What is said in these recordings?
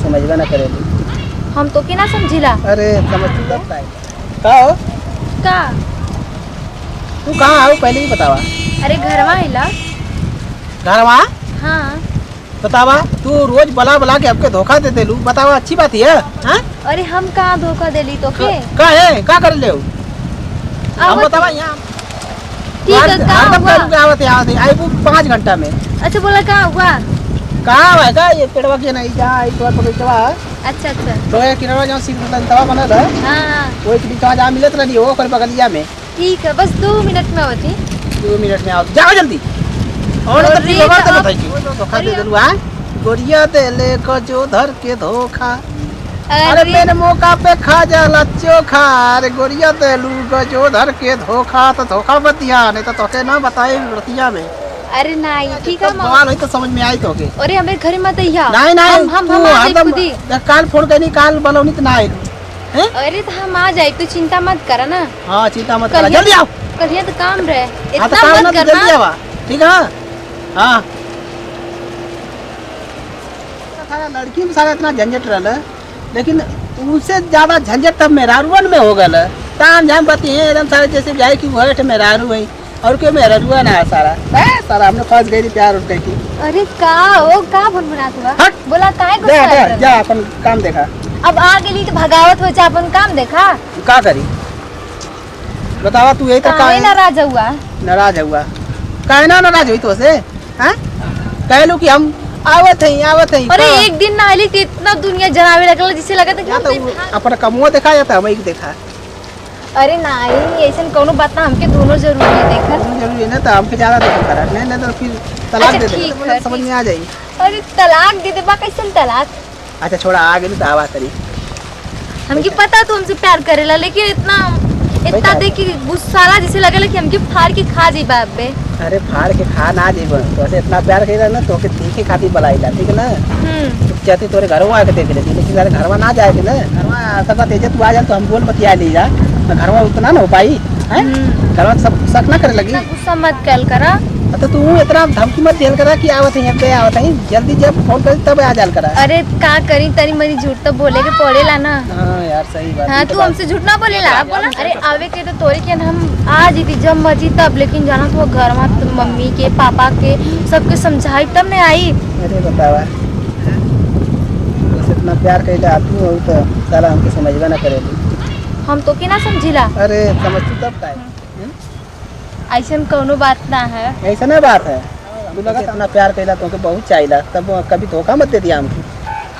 समझबे ना करेली। हम तो के ना समझिला। अरे समझती तब का हो? का तू कहाँ आओ पहले ही बतावा। अरे घरवा आइला। घरवा? हाँ। बतावा तू रोज बला बला के आपके धोखा दे देलू, बतावा अच्छी बात है? हाँ? अरे हम कहाँ धोखा देली तो के? का है का कर ले हम बतावा यहाँ ठीक है कहाँ हुआ? आवत आई वो 5 घंटा में। अच्छा बोला कहाँ हुआ? कहाँ है का ये पेड़वा के नहीं जा इस बार बगीचवा। अच्छा अच्छा तो ये किरवा जहाँ सीट तवा बनल है। हाँ वो एक बीचवा जहाँ मिलत रही वो कर बगलिया में। ठीक है बस 2 मिनट में होती। 2 मिनट में आओ जाओ जल्दी। और तो ठीक बात है बताइए धोखा दे देलू हां गोरिया दे ले को जो धर के धोखा। अरे मैंने मौका पे खा जाला चोखा। अरे गोरिया दे लू को जो धर के धोखा तो धोखा मत दिया नहीं तो तोके ना बताए रतिया में। अरे नहीं ठीक है सवाल है तो समझ में आई तोके। अरे हमें घर मत आइया। नहीं नहीं हम आ जाए खुद ही। काल फोन करनी काल बोलौनी तो ना आई। अरे तो हम आ जाए तू चिंता मत करा ना। हां चिंता मत कर जल्दी आओ। कल तो काम रहे इतना मत करना जल्दी आवा ठीक है। हाँ सारा लड़की में सारा इतना झंझट रहा लेकिन उससे ज्यादा झंझट तब मेहरारुअन में हो गल। ताम झाम बती है एकदम सारे जैसे जाए कि वह मेहरारू है और क्यों मेहरारुआ ना है सारा सारा हमने फंस गई थी प्यार उठ गई थी। अरे का ओ का भनभनात हुआ बोला काहे गुस्सा जा अपन काम देखा। अब आ गेली तो भगावत हो जा अपन काम देखा का करी बतावा तू यही तो काहे नाराज हुआ। नाराज हुआ काहे ना नाराज हुई तो से हैं कहलू कि हम आवत है। अरे एक दिन ना आली इतना दुनिया जनावे लगल जिसे लगा था कि अपन कमुआ देखा जाता हम एक देखा। अरे नहीं ऐसा कोनो बात ना हमके दोनों जरूरी है देखा जरूरी है ना तो हमके ज्यादा देखो करा नहीं तो फिर तलाक दे दे समझ में आ जाई। अरे तलाक दे देबा कैसे तलाक? अच्छा छोड़ा आ गेली तो आवा करी हमके पता तू हमसे प्यार करेला लेकिन इतना देखी गुस्साला जिसे लगेला कि हमके फाड़ के खा जी बाप बे। अरे फाड़ के खा ना जीवन तो ऐसे इतना प्यार करेला ना तो के देखे खातिर बुलाईला ठीक है ना। चाहती तोरे घरवा आके देख लेती लेकिन तेरे घरवा ना जाए ना घरवा सब तेज तू आ जा तो हम बोल बतिया ली जा घरवा उतना ना हो पाई है घरवा सब शक ना करे लगी। गुस्सा मत कल करा तो तू इतना धमकी मत देल करा कि आवत है पे आवत है जल्दी जब फोन कर तब आ जाल करा। अरे का करी तनी मनी झूठ तो बोले के पड़ेला ना। हां यार सही बात। हां तू हमसे झूठ ना बोलेला बोला। अरे आवे के तो तोरे के हम आ जीती जब मर्जी तब लेकिन जाना तो घर में मम्मी के पापा के सबके समझाई तब नहीं आई। अरे बतावा इतना प्यार कइला तू हो तो साला हमके समझबे ना करेली। हम तो के ना समझिला। अरे समझती तब का ऐसा कोनो बात ना है। ऐसा ना बात है तू लगा अपना प्यार कइला तो के बहुत चाहिला तब कभी धोखा मत दे दिया हमको।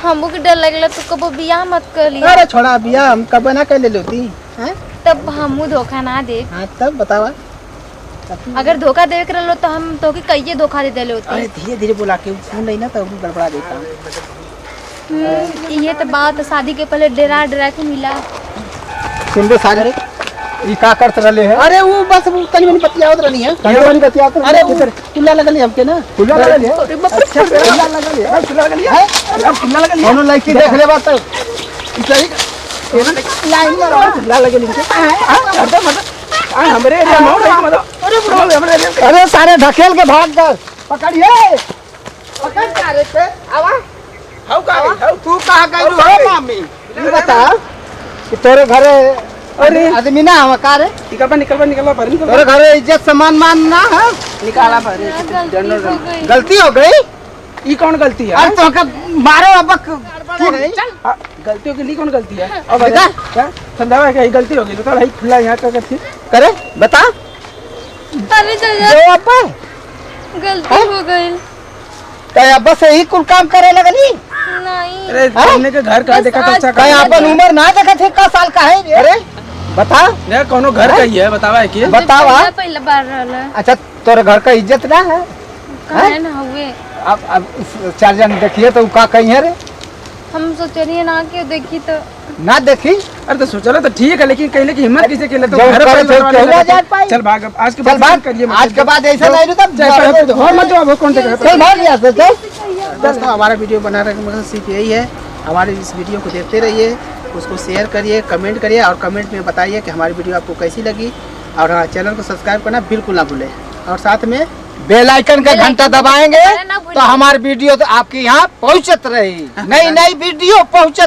हमको के डर लगला तो कबो बियाह मत कर लिया। अरे छोड़ा बियाह हम कब ना कर ले लेती हैं तब हमू धोखा ना दे। हां तब बतावा अगर धोखा देवे करलो तो हम तो के कहिए धोखा दे देले होते। अरे धीरे धीरे बोला के फोन नहीं ना तो गड़बड़ा देता। ये तो बात शादी के पहले डरा के मिला। सुन दे सागरे ई का करत रहले है। अरे वो बस वो तनी मनी बतियावत रहनी है तनी मनी बतियावत। अरे कुल्ला लगल हमके ना कुल्ला लगल है। अच्छा कुल्ला लगल है कुल्ला लगल है कुल्ला लगल है दोनों लाइक देख ले बात सही लाइन में रहो कुल्ला लगल है अरे मत हमरे एरिया में अरे हमरे एरिया अरे सारे ढकेल के भाग कर पकड़िए पकड़ का रे से आवा हाउ का हाउ तू कहां गइल हो मामी ये बता कि तोरे घरे अरे आदमी ना हम का रे निकल पर तोरे घरे इज्जत सम्मान मान ना है निकाला पर गलती हो गई। ई कौन गलती है? अरे तो का मारो अब चल गलती हो गई कौन गलती है? अब बता क्या समझावा क्या गलती हो गई तो भाई खुला यहां का करती करे बता। अरे जो अब गलती हो गई तो अब से ही कुल काम करे लगली। नहीं अरे हमने के घर का देखा अच्छा का अपन उम्र ना देखा थे का साल का है अरे बता ये कोनो घर का ही है बतावा है कि बतावा पहला बार रहला। अच्छा तोरे घर का इज्जत ना है काहे ना हुए अब 4 जन देखिए तो का कहीं है रे हम सोचे नहीं ना कि देखी तो ना देखी। अरे तो सोचा तो ठीक है लेकिन कहले की हिम्मत कैसे केले तो घर पर चल भाग अब आज के बाद बात करिए आज के बाद ऐसा नहीं तब और मत जाओ कौन से चल भाग यहां से चल। दोस्तों हमारा वीडियो बनाने का मकसद सिर्फ यही है हमारे इस वीडियो को देखते रहिए उसको शेयर करिए कमेंट करिए और कमेंट में बताइए कि हमारी वीडियो आपको कैसी लगी और हाँ चैनल को सब्सक्राइब करना बिल्कुल ना भूलें और साथ में बेल आइकन का बेल घंटा आइकन दबाएंगे अरे ना भूलिए। तो हमारी वीडियो तो आपके यहाँ पहुँचत रही। नई नई वीडियो पहुँचत